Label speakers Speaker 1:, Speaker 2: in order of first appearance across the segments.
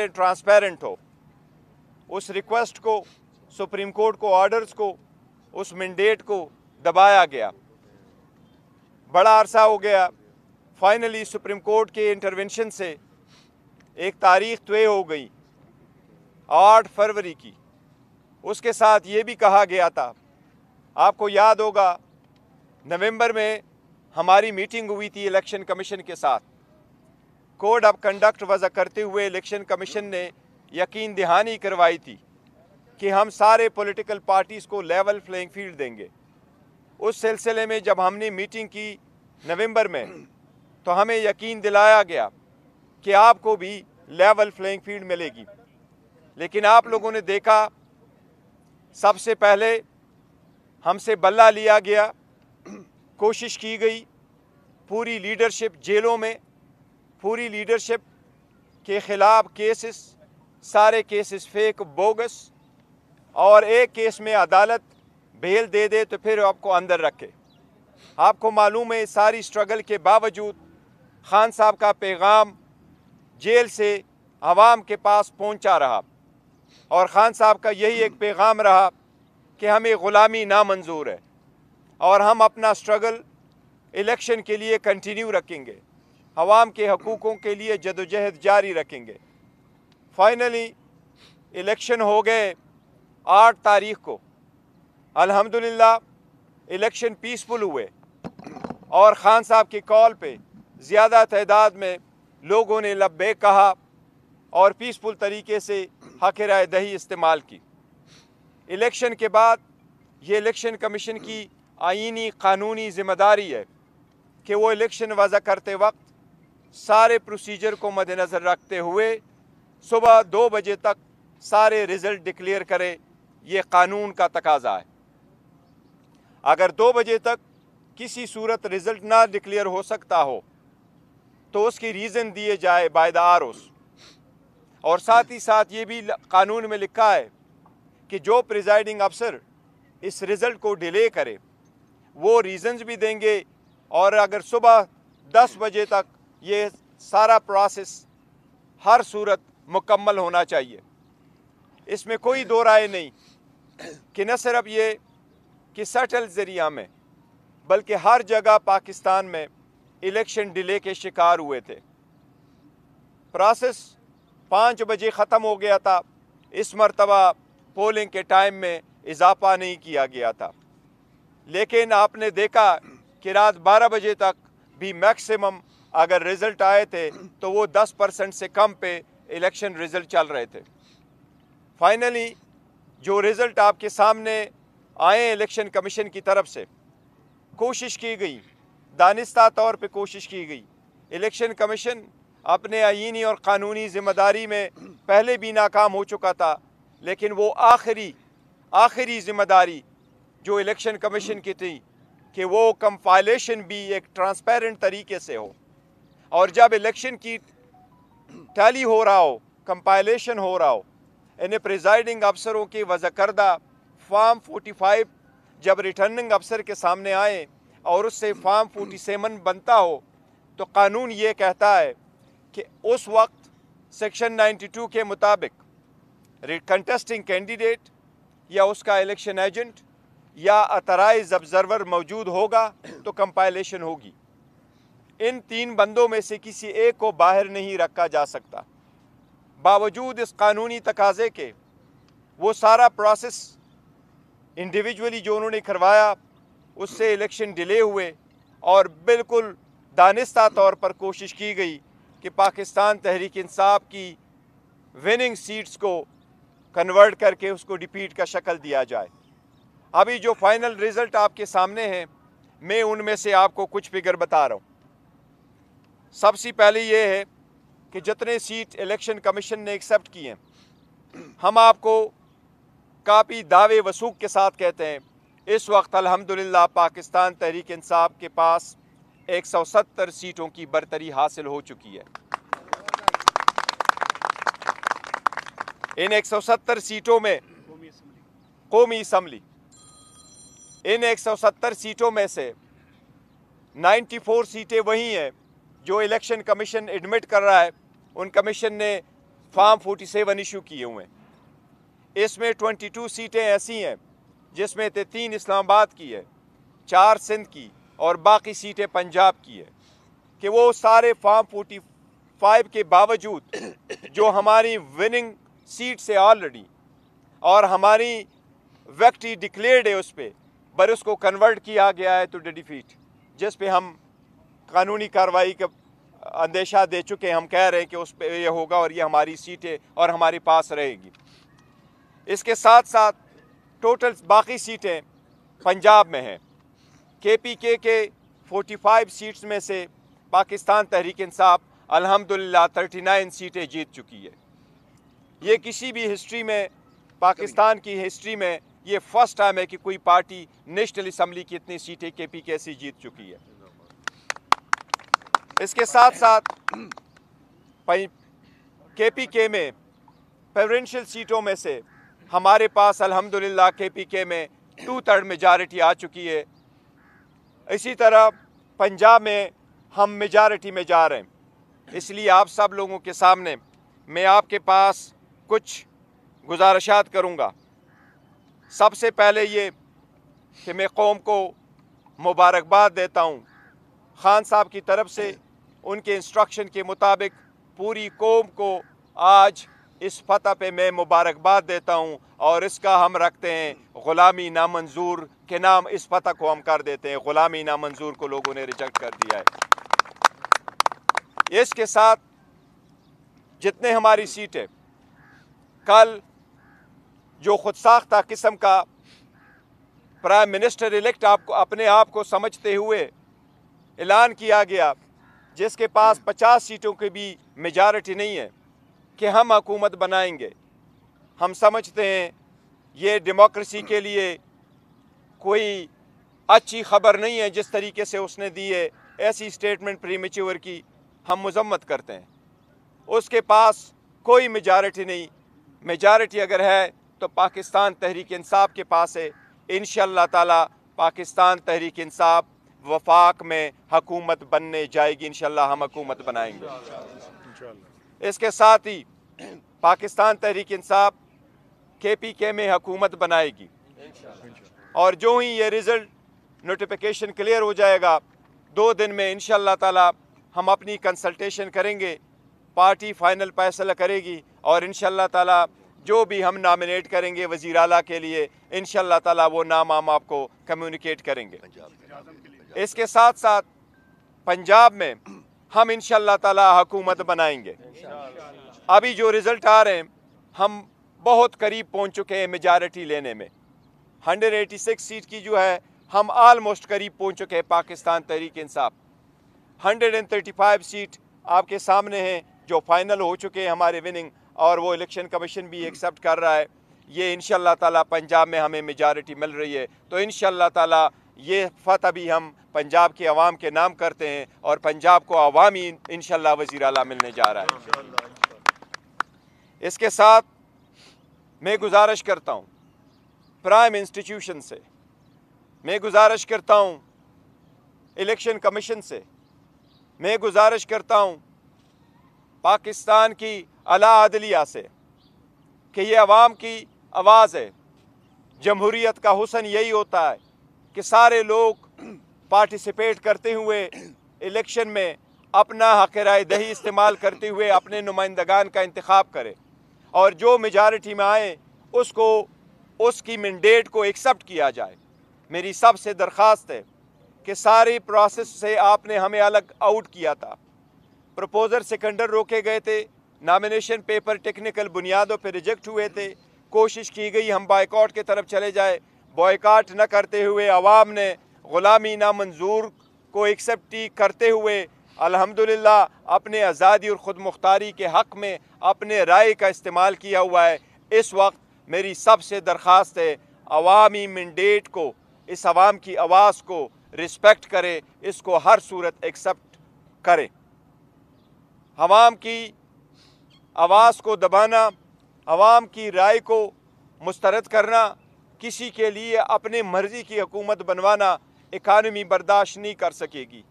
Speaker 1: Transparent हो। उस request को, सुप्रीम कोर्ट को ऑर्डर्स को, उस मैंडेट को दबाया गया। बड़ा अरसा हो गया, फाइनली सुप्रीम कोर्ट के इंटरवेंशन से एक तारीख तय हो गई 8 फरवरी की। उसके साथ ये भी कहा गया था, आपको याद होगा, नवंबर में हमारी मीटिंग हुई थी इलेक्शन कमीशन के साथ। कोड ऑफ कंडक्ट वज़ा करते हुए इलेक्शन कमीशन ने यकीन दहानी करवाई थी कि हम सारे पॉलिटिकल पार्टीज़ को लेवल प्लेइंग फील्ड देंगे। उस सिलसिले में जब हमने मीटिंग की नवंबर में, तो हमें यकीन दिलाया गया कि आपको भी लेवल प्लेइंग फील्ड मिलेगी। लेकिन आप लोगों ने देखा, सबसे पहले हमसे बल्ला लिया गया, कोशिश की गई, पूरी लीडरशिप जेलों में, पूरी लीडरशिप के ख़िलाफ़ केसेस, सारे केसेस फेक, बोगस, और एक केस में अदालत बेल दे दे तो फिर आपको अंदर रखे। आपको मालूम है, सारी स्ट्रगल के बावजूद खान साहब का पैगाम जेल से आवाम के पास पहुंचा रहा, और खान साहब का यही एक पैगाम रहा कि हमें ग़ुलामी नामंजूर है और हम अपना स्ट्रगल इलेक्शन के लिए कंटिन्यू रखेंगे, अवाम के हकूक़ों के लिए जदोजहद जारी रखेंगे। फाइनली इलेक्शन हो गए 8 तारीख को। अल्हम्दुलिल्लाह इलेक्शन पीसफुल हुए और ख़ान साहब की कॉल पे ज़्यादा तादाद में लोगों ने लब्बैक कहा और पीसफुल तरीके से हक़ राय दही इस्तेमाल की। इलेक्शन के बाद ये इलेक्शन कमीशन की आईनी कानूनी ज़िम्मेदारी है कि वो इलेक्शन वज़ा करते वक्त सारे प्रोसीजर को मद्देनज़र रखते हुए सुबह 2 बजे तक सारे रिज़ल्ट डिक्लेयर करे। ये कानून का तकाज़ा है। अगर 2 बजे तक किसी सूरत रिज़ल्ट ना डिक्लेयर हो सकता हो तो उसकी रीज़न दिए जाए बाय द आरओस। और साथ ही साथ ये भी कानून में लिखा है कि जो प्रिजाइडिंग अफसर इस रिज़ल्ट को डिले करे वो रीज़न्स भी देंगे, और अगर सुबह 10 बजे तक ये सारा प्रोसेस हर सूरत मुकम्मल होना चाहिए। इसमें कोई दो राय नहीं कि न सिर्फ ये कि सटल ज़रिया में, बल्कि हर जगह पाकिस्तान में इलेक्शन डिले के शिकार हुए थे। प्रोसेस 5 बजे ख़त्म हो गया था। इस मरतबा पोलिंग के टाइम में इजाफा नहीं किया गया था, लेकिन आपने देखा कि रात 12 बजे तक भी मैक्सिमम अगर रिज़ल्ट आए थे तो वो 10% से कम पे इलेक्शन रिज़ल्ट चल रहे थे। फाइनली जो रिज़ल्ट आपके सामने आए इलेक्शन कमीशन की तरफ से, कोशिश की गई, दानिस्ता तौर पे कोशिश की गई। इलेक्शन कमीशन अपने आईनी और क़ानूनी ज़िम्मेदारी में पहले भी नाकाम हो चुका था, लेकिन वो आखिरी ज़िम्मेदारी जो इलेक्शन कमीशन की थी कि वो कंपाइलेशन भी एक ट्रांसपेरेंट तरीके से हो, और जब इलेक्शन की टैली हो रहा हो, कंपाइलेशन हो रहा हो, इन्हें प्रिजाइडिंग अफसरों की वज़ा करदा फॉर्म 45 जब रिटर्निंग अफसर के सामने आए और उससे फॉर्म 47 बनता हो, तो कानून ये कहता है कि उस वक्त सेक्शन 92 के मुताबिक कंटेस्टिंग कैंडिडेट या उसका इलेक्शन एजेंट या अथराइज ऑब्जर्वर मौजूद होगा तो कंपाइलेशन होगी। इन 3 बंदों में से किसी एक को बाहर नहीं रखा जा सकता। बावजूद इस कानूनी तकाज़े के वो सारा प्रोसेस इंडिविजुअली जो उन्होंने करवाया, उससे इलेक्शन डिले हुए, और बिल्कुल दानिस्ता तौर पर कोशिश की गई कि पाकिस्तान तहरीक इंसाफ की विनिंग सीट्स को कन्वर्ट करके उसको डिफीट का शक्ल दिया जाए। अभी जो फाइनल रिज़ल्ट आपके सामने हैं, मैं उनमें से आपको कुछ फिगर बता रहा हूँ। सबसे पहले ये है कि जितने सीट इलेक्शन कमीशन ने एक्सेप्ट किए हैं, हम आपको काफ़ी दावे वसूख के साथ कहते हैं, इस वक्त अल्हम्दुलिल्लाह पाकिस्तान तहरीक इंसाफ के पास 170 सीटों की बरतरी हासिल हो चुकी है। इन 170 सीटों में कौमी असम्बली, इन 170 सीटों में से 94 सीटें वही हैं जो इलेक्शन कमीशन एडमिट कर रहा है। उन कमीशन ने फॉर्म 47 इशू किए हुए हैं। इसमें 22 सीटें ऐसी हैं जिसमें 3 इस्लामाबाद की है, 4 सिंध की और बाकी सीटें पंजाब की है, कि वो सारे फॉर्म 45 के बावजूद जो हमारी विनिंग सीट से ऑलरेडी और हमारी विक्ट्री डिक्लेयर्ड है उस पर उसको कन्वर्ट किया गया है टू डिफीट, जिस पे हम कानूनी कार्रवाई का अंदेशा दे चुके हैं। हम कह रहे हैं कि उस पर ये होगा और ये हमारी सीटें और हमारे पास रहेगी। इसके साथ साथ टोटल बाकी सीटें पंजाब में हैं। KPK के 45 सीट्स में से पाकिस्तान तहरीक इंसाफ अल्हम्दुलिल्लाह 39 सीटें जीत चुकी है। ये किसी भी हिस्ट्री में, पाकिस्तान की हिस्ट्री में ये फर्स्ट टाइम है कि कोई पार्टी नेशनल असम्बली की इतनी सीटें KPK से जीत चुकी है। इसके साथ साथ KPK में प्रेसिडेंशियल सीटों में से हमारे पास अल्हम्दुलिल्लाह KPK में 2/3 मेजॉरिटी आ चुकी है। इसी तरह पंजाब में हम मेजॉरिटी में जा रहे हैं। इसलिए आप सब लोगों के सामने मैं आपके पास कुछ गुजारिशात करूँगा। सबसे पहले ये कि मैं कौम को मुबारकबाद देता हूँ। खान साहब की तरफ से उनके इंस्ट्रक्शन के मुताबिक पूरी कौम को आज इस फतह पे मैं मुबारकबाद देता हूँ और इसका हम रखते हैं ग़ुलामी नामंजूर के नाम। इस फतह को हम कर देते हैं, ग़ुलामी नामंजूर को लोगों ने रिजेक्ट कर दिया है। इसके साथ जितने हमारी सीटें, कल जो खुद साख्ता किस्म का प्राइम मिनिस्टर इलेक्ट आपको अपने आप को समझते हुए ऐलान किया गया, जिसके पास 50 सीटों की भी मेजॉरिटी नहीं है, कि हम हुकूमत बनाएंगे। हम समझते हैं ये डेमोक्रेसी के लिए कोई अच्छी खबर नहीं है जिस तरीके से उसने दी है। ऐसी स्टेटमेंट प्रीमेच्योर की हम मजम्मत करते हैं। उसके पास कोई मेजॉरिटी नहीं। मेजॉरिटी अगर है तो पाकिस्तान तहरीक इंसाफ के पास है। इंशाअल्लाह ताला पाकिस्तान तहरीक इंसाफ वफाक में हुकूमत बनने जाएगी। इंशाअल्लाह हम हुकूमत बनाएंगे। इसके साथ ही पाकिस्तान तहरीक इंसाफ KPK में हुकूमत बनाएगी और जो ही ये रिज़ल्ट नोटिफिकेशन क्लियर हो जाएगा 2 दिन में इंशाअल्लाह ताला हम अपनी कंसल्टेशन करेंगे, पार्टी फाइनल फैसला करेगी और इंशाअल्लाह ताला जो भी हम नॉमिनेट करेंगे वज़ीर आला के लिए इंशाअल्लाह ताला वो नाम हम आपको कम्युनिकेट करेंगे। इसके साथ साथ पंजाब में हम इंशाअल्लाह ताला हुकूमत बनाएंगे। अभी जो रिज़ल्ट आ रहे हैं हम बहुत करीब पहुंच चुके हैं मेजॉरिटी लेने में। 186 सीट की जो है हम आलमोस्ट करीब पहुंच चुके हैं पाकिस्तान तहरीक इंसाफ। 135 सीट आपके सामने हैं जो फाइनल हो चुके हैं हमारे विनिंग, और वो इलेक्शन कमीशन भी एक्सेप्ट कर रहा है। ये इंशाअल्लाह ताला पंजाब में हमें मेजॉरिटी मिल रही है, तो इंशाअल्लाह ताला ये फतह भी हम पंजाब के अवाम के नाम करते हैं और पंजाब को अवामी इंशाअल्लाह वज़ीर आला मिलने जा रहा है। इसके साथ मैं गुजारिश करता हूँ प्राइम इंस्टीट्यूशन से, मैं गुजारिश करता हूँ इलेक्शन कमीशन से, मैं गुजारिश करता हूँ पाकिस्तान की आला अदलिया से कि ये अवाम की आवाज़ है। जमहूरियत का हुस्न यही होता है कि सारे लोग पार्टिसिपेट करते हुए इलेक्शन में अपना हक़ राय दही इस्तेमाल करते हुए अपने नुमाइंदगान का इंतखाब करे और जो मेजॉरिटी में आए उसको उसकी मैंडेट को एक्सेप्ट किया जाए। मेरी सबसे दरख्वास्त है कि सारी प्रोसेस से आपने हमें अलग आउट किया था। प्रपोजर सेकेंडर रोके गए थे, नॉमिनेशन पेपर टेक्निकल बुनियादों पर रिजेक्ट हुए थे, कोशिश की गई हम बायकॉट की तरफ चले जाए। बॉयकॉट न करते हुए अवाम ने ग़ुलामी नामंजूर को एक्सेप्ट करते हुए अल्हम्दुलिल्लाह अपने आज़ादी और ख़ुद मुख्तारी के हक़ में अपने राय का इस्तेमाल किया हुआ है। इस वक्त मेरी सबसे दरख्वास्त है अवामी मैंडेट को, इस अवाम की आवाज़ को रिस्पेक्ट करे, इसको हर सूरत एक्सेप्ट करे। अवाम की आवाज़ को दबाना, अवाम की राय को मुस्तरद करना, किसी के लिए अपने मर्ज़ी की हुकूमत बनवाना इकानमी बर्दाश्त नहीं कर सकेगी,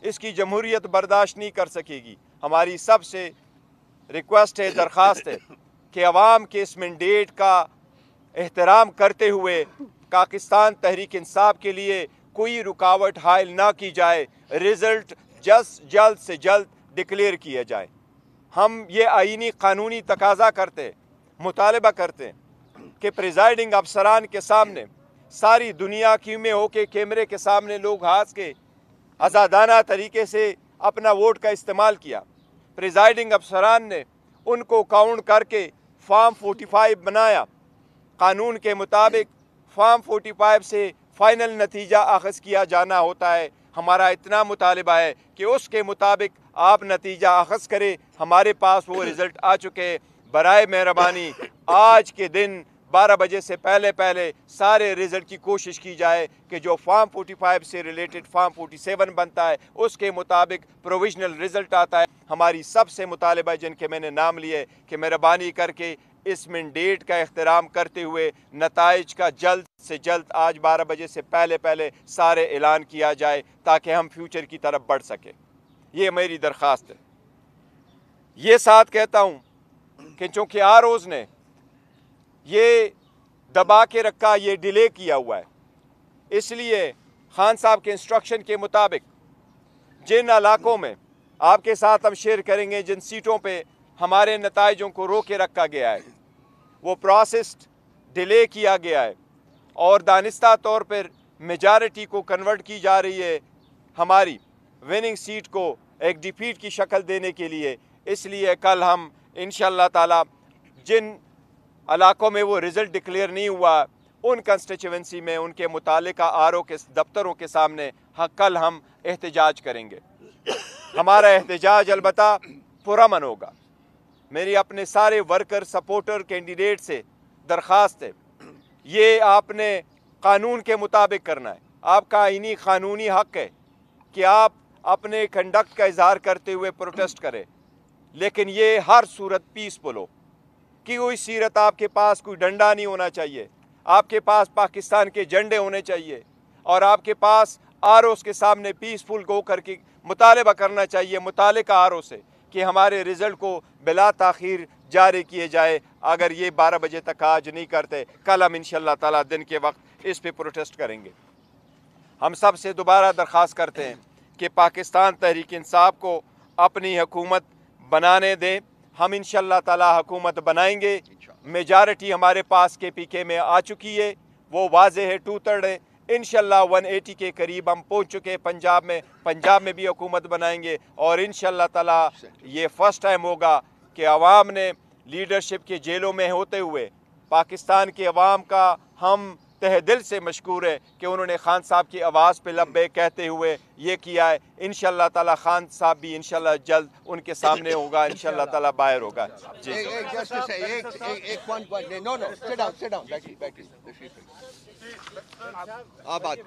Speaker 1: इसकी जमहूरियत बर्दाश्त नहीं कर सकेगी। हमारी सबसे रिक्वेस्ट है, दरख्वास्त है कि अवाम के इस मैंडेट का एहतराम करते हुए पाकिस्तान तहरीक इंसाफ के लिए कोई रुकावट हायल ना की जाए, रिज़ल्ट जल्द से जल्द डिक्लेयर किया जाए। हम ये आईनी कानूनी तकाजा करते, मुतालबा करते कि प्रिजाइडिंग अफसरान के सामने सारी दुनिया की में हो के कैमरे के सामने लोग हाथ के आज़ादाना तरीके से अपना वोट का इस्तेमाल किया। प्रिजाइडिंग अफसरान ने उनको काउंट करके फॉर्म 45 बनाया। कानून के मुताबिक फॉर्म 45 से फाइनल नतीजा अख़ज़ किया जाना होता है। हमारा इतना मुतालिबा है कि उसके मुताबिक आप नतीजा अख़ज़ करें। हमारे पास वो रिज़ल्ट आ चुके हैं। बराए मेहरबानी आज के दिन 12 बजे से पहले सारे रिज़ल्ट की कोशिश की जाए कि जो फॉर्म 45 से रिलेटेड फॉर्म 47 बनता है उसके मुताबिक प्रोविजनल रिज़ल्ट आता है। हमारी सबसे मुतालिबा जिनके मैंने नाम लिए कि मेहरबानी करके इस मैंडेट का एहतराम करते हुए नताइज का जल्द से जल्द आज 12 बजे से पहले सारे ऐलान किया जाए ताकि हम फ्यूचर की तरफ बढ़ सके। ये मेरी दरख्वास्त है। ये साथ कहता हूँ कि चूँकि आरओज़ ने ये दबा के रखा, ये डिले किया हुआ है, इसलिए खान साहब के इंस्ट्रक्शन के मुताबिक जिन इलाकों में आपके साथ हम शेयर करेंगे, जिन सीटों पे हमारे नताइजों को रोक के रखा गया है, वो प्रोसेस डिले किया गया है और दानिस्ता तौर पर मेजॉरिटी को कन्वर्ट की जा रही है हमारी विनिंग सीट को एक डिफीट की शक्ल देने के लिए। इसलिए कल हम इंशाअल्लाह ताला जिन इलाकों में वो रिज़ल्ट डिक्लेयर नहीं हुआ उन कंस्टिट्यूएंसी में उनके मुतालिका आरओ के दफ्तरों के सामने कल हम एहतजाज करेंगे। हमारा एहतजाज अलबत्ता पुरअमन होगा। मेरी अपने सारे वर्कर सपोर्टर कैंडिडेट से दरख्वास्त है, ये आपने कानून के मुताबिक करना है। आपका आईनी कानूनी हक है कि आप अपने कंडक्ट का इजहार करते हुए प्रोटेस्ट करें, लेकिन ये हर सूरत पीसफुल हो कि कोई सीरत आपके पास कोई डंडा नहीं होना चाहिए, आपके पास पाकिस्तान के झंडे होने चाहिए और आपके पास आरओज़ के सामने पीसफुल गो करके मुतालबा करना चाहिए मुतालिका आरओ से कि हमारे रिज़ल्ट को बिला ताख़ीर जारी किए जाए। अगर ये 12 बजे तक आज नहीं करते, कल हम इंशाअल्लाह ताला दिन के वक्त इस पे प्रोटेस्ट करेंगे। हम सब से दोबारा दरख्वास्त करते हैं कि पाकिस्तान तहरीक इंसाफ को अपनी हुकूमत बनाने दें। हम इंशाअल्लाह ताला हुकूमत बनाएंगे। मेजॉरिटी हमारे पास KPK में आ चुकी है, वो वाज़े है 2/3 है। इंशाअल्लाह 180 के करीब हम पहुंच चुके हैं पंजाब में भी हुकूमत बनाएंगे और इंशाअल्लाह ताला ये फर्स्ट टाइम होगा कि अवाम ने लीडरशिप के जेलों में होते हुए पाकिस्तान के अवाम का हम तहे दिल से मशकूर है कि उन्होंने खान साहब की आवाज़ पे लब्बे कहते हुए ये किया है। इंशाअल्लाह ताला खान साहब भी इंशाअल्लाह जल्द उनके सामने होगा, इंशाअल्लाह ताला बाहर होगा। जी आप बात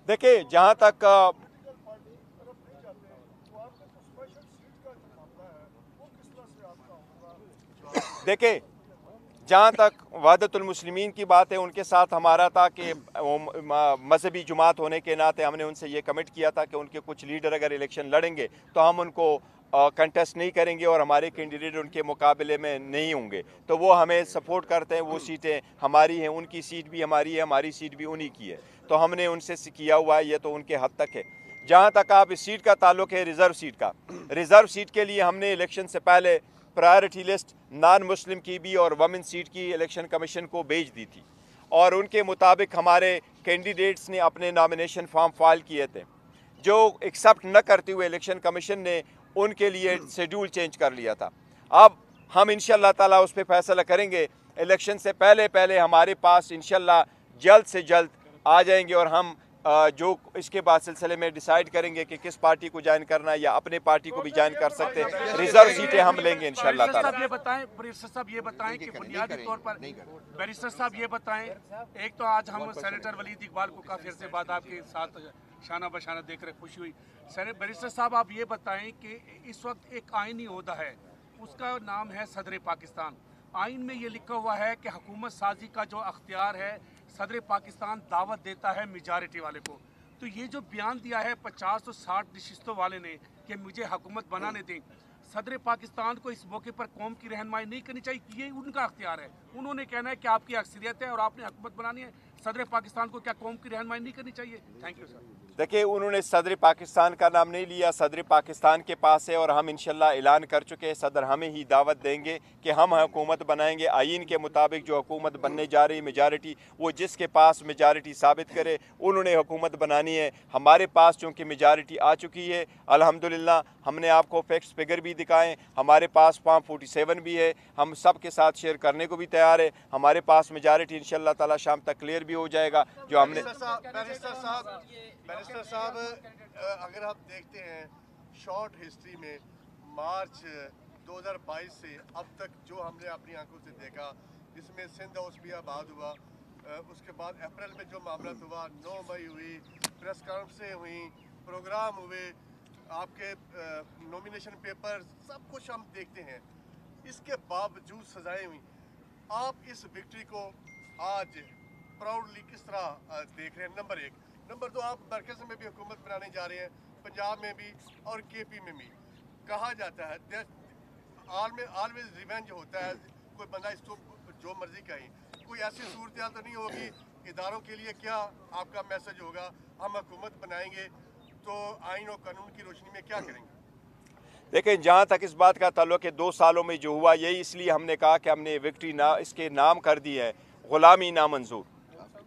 Speaker 1: देखिए, जहाँ तक जहाँ तक वहदतुल मुस्लिमीन की बात है, उनके साथ हमारा था कि मजहबी जुमात होने के नाते हमने उनसे ये कमिट किया था कि उनके कुछ लीडर अगर इलेक्शन लड़ेंगे तो हम उनको कंटेस्ट नहीं करेंगे और हमारे कैंडिडेट उनके मुकाबले में नहीं होंगे। तो वो हमें सपोर्ट करते हैं, वो सीटें हमारी हैं, उनकी सीट भी हमारी है, हमारी सीट भी उन्हीं की है। तो हमने उनसे किया हुआ है, ये तो उनके हद तक है। जहाँ तक आप इस सीट का ताल्लुक़ है रिज़र्व सीट का, रिज़र्व सीट के लिए हमने इलेक्शन से पहले प्रायोरिटी लिस्ट नॉन मुस्लिम की भी और वमेन सीट की इलेक्शन कमीशन को भेज दी थी और उनके मुताबिक हमारे कैंडिडेट्स ने अपने नॉमिनेशन फॉर्म फाइल किए थे, जो एक्सेप्ट न करते हुए इलेक्शन कमीशन ने उनके लिए शेड्यूल चेंज कर लिया था। अब हम इंशाअल्लाह ताला उस पर फैसला करेंगे। इलेक्शन से पहले हमारे पास इंशाअल्लाह जल्द से जल्द आ जाएंगे और हम जो इसके बाद सिलसिले में डिसाइड करेंगे कि किस पार्टी को ज्वाइन करना है या अपने पार्टी को भी ज्वाइन कर सकते हैं। रिजर्व सीटें हम लेंगे इंशाअल्लाह ताला।
Speaker 2: बैरिस्टर साहब ये बताएं कि बुनियादी तौर पर बैरिस्टर साहब ये बताएं, एक तो आज हम सेनेटर वलीद इकबाल को काफी अर्से बाद आपके साथ शाना बशाना देख रहे खुशी हुई। बैरिस्टर साहब आप ये बताएं कि इस वक्त एक आईनी ओहदा है, उसका नाम है सदर पाकिस्तान। आइन में ये लिखा हुआ है कि हुकूमत साजी का जो अख्तियार है सदर पाकिस्तान दावत देता है मेजॉरिटी वाले को। तो ये जो बयान दिया है 50 और 60 नशिस्तों वाले ने कि मुझे हुकूमत बनाने दें, सदर पाकिस्तान को इस मौके पर कौम की रहनुमाई नहीं करनी चाहिए, ये उनका अख्तियार है। उन्होंने कहना है कि आपकी अक्सरियत है और आपने हुकूमत बनानी है, सदर पाकिस्तान को क्या कौम की रहनुमाई नहीं करनी चाहिए? Thank you sir.
Speaker 1: देखिए, उन्होंने सदर पाकिस्तान का नाम नहीं लिया, सदर पाकिस्तान के पास है और हम इंशाल्लाह ऐलान कर चुके हैं, सदर हमें ही दावत देंगे कि हम हुकूमत बनाएंगे। आइन के मुताबिक जो हुकूमत बनने जा रही मेजॉरिटी, वो जिसके पास मेजॉरिटी साबित करे उन्होंने हुकूमत बनानी है। हमारे पास चूँकि मेजॉरिटी आ चुकी है अल्हम्दुलिल्लाह, हमने आपको फैक्ट्स फिगर भी दिखाएं, हमारे पास फॉर्म 47 भी है, हम सब के साथ शेयर करने को भी तैयार है। हमारे पास मेजॉरिटी इंशाल्लाह ताला शाम तक क्लियर भी हो जाएगा। जो हमने
Speaker 3: बैरिस्टर साहब, अगर आप देखते हैं शॉर्ट हिस्ट्री में मार्च 2022 से अब तक जो हमने अपनी आंखों से देखा, जिसमें सिंध औसबियाबाद हुआ, उसके बाद अप्रैल में जो मामला हुआ, 9 मई हुई, प्रेस कॉन्फ्रेंसें हुई, प्रोग्राम हुए, आपके नॉमिनेशन पेपर, सब कुछ हम देखते हैं। इसके बावजूद सजाएं हुई। आप इस विक्ट्री को आज प्राउडली किस तरह देख रहे हैं? नंबर एक। नंबर दो, आप मरकज़ में भी हुकूमत बनाने जा रहे हैं, पंजाब में भी और KP में भी। कहा जाता है ऑलवेज रिवेंज होता है, कोई बंदा इसको जो मर्जी कहे। कोई ऐसी सूरत हाल तो नहीं होगी, इदारों के लिए क्या आपका मैसेज होगा? हम हुकूमत बनाएंगे तो आइन और कानून की रोशनी में क्या करेंगे?
Speaker 1: देखें, जहाँ तक इस बात का ताल्लुक है 2 सालों में जो हुआ, यही इसलिए हमने कहा कि हमने विक्ट्री इसके नाम कर दी है ग़ुलामी नामंजूर।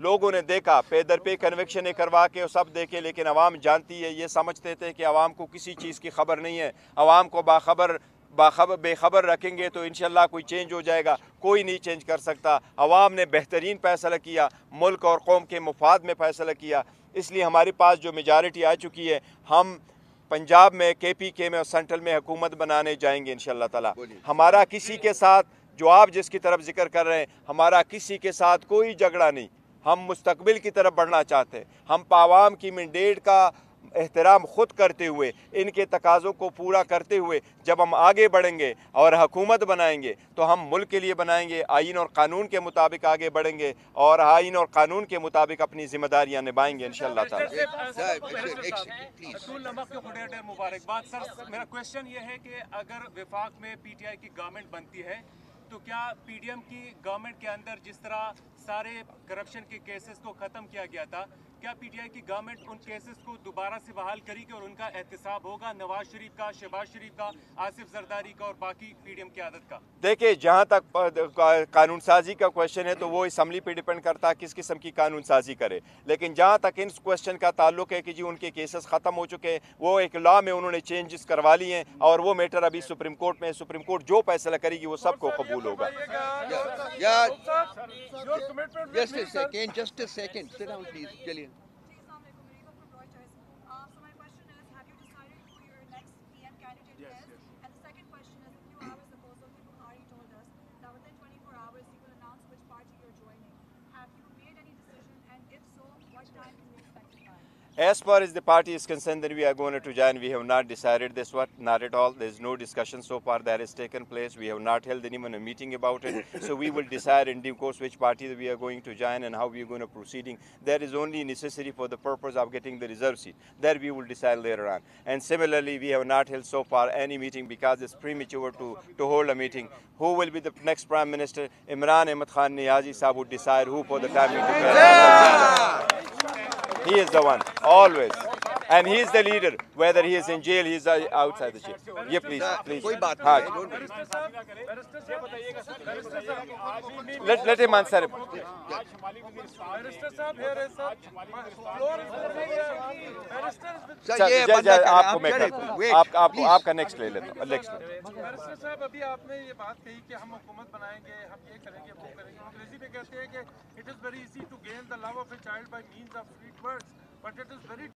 Speaker 1: लोगों ने देखा, पे दर पे कन्विक्शन करवा के सब देखे, लेकिन अवाम जानती है, ये समझते थे कि अवाम को किसी चीज़ की खबर नहीं है। अवाम को बेखबर रखेंगे तो इंशाल्लाह कोई चेंज हो जाएगा। कोई नहीं चेंज कर सकता। अवाम ने बेहतरीन फैसला किया, मुल्क और कौम के मुफाद में फैसला किया। इसलिए हमारे पास जो मेजॉरिटी आ चुकी है, हम पंजाब में, KPK में और सेंट्रल में हुकूमत बनाने जाएंगे इंशाल्लाह ताला। हमारा किसी के साथ, जो आप जिसकी तरफ जिक्र कर रहे हैं, हमारा किसी के साथ कोई झगड़ा नहीं। हम मुस्तकबिल की तरफ बढ़ना चाहते हैं। हम आवाम की मैंडेट का एहतराम खुद करते हुए, इनके तकाज़ों को पूरा करते हुए जब हम आगे बढ़ेंगे और हुकूमत बनाएंगे तो हम मुल्क के लिए बनाएंगे, आइन और कानून के मुताबिक आगे बढ़ेंगे और आइन और कानून के मुताबिक अपनी जिम्मेदारियां निभाएंगे इंशाअल्लाह ताला।
Speaker 4: मुबारकबाद सर। मेरा क्वेश्चन ये है कि अगर वफाक में PTI की गवर्नमेंट बनती है तो क्या PDM की गवर्नमेंट के अंदर जिस तरह सारे करप्शन के केसेस को ख़त्म किया गया था, क्या PTI की गवर्नमेंट उन केसेस को दोबारा से बहाल करेगी और उनका एहतसाब होगा नवाज शरीफ का, शहबाज शरीफ का, आसिफ जरदारी का और बाकी PDM की आदत का?
Speaker 1: देखिए, जहाँ तक कानून साजी का क्वेश्चन है तो वो असम्बली पे डिपेंड करता है किस किस्म की कानून साजी करे। लेकिन जहाँ तक इन क्वेश्चन का ताल्लुक है कि जी उनके केसेस ख़त्म हो चुके हैं, वो एक लॉ में उन्होंने चेंजेस करवा लिए हैं और वो मैटर अभी सुप्रीम कोर्ट में, सुप्रीम कोर्ट जो फैसला करेगी वो सबको कबूल होगा।
Speaker 5: Just a second. Sit down, please, Jillian.
Speaker 6: So my question is, have you decided who your next PM candidate is? And the second question is, a few hours ago, Zulkifli Bukhari told us that within 24 hours he will announce which party you're joining. Have you made any decision? And if so, what time can we expect it by?
Speaker 1: As far as the party is concerned that we are going to join, we have not decided this one, not at all. There is no discussion so far that has taken place. We have not held anyone a meeting about it. So we will decide in due course which party that we are going to join and how we are going to proceeding. That is only necessary for the purpose of getting the reserve seat. That we will decide later on. And similarly, we have not held so far any meeting because it's premature to hold a meeting. Who will be the next Prime Minister? Imran Ahmad Khan Niazi Sahab would decide who for the time being. He is the one, always. And he is the leader. Whether he is in jail, he is outside the jail. Yeah, please, please.
Speaker 5: कोई बात
Speaker 1: हाँ,
Speaker 5: नहीं।
Speaker 1: let him answer.
Speaker 5: Sir ये बंदा
Speaker 1: आपको मैं आपका next ले लेता हूँ। नेक्स्ट
Speaker 7: बैरिस्टर साहब, अभी आपने ये बात कही कि हम हुकूमत बनाएंगे, हम ये करेंगे, वो करेंगे। अंग्रेजी में कहते हैं कि it is very easy to gain the love of a child by means of sweet words, but it is very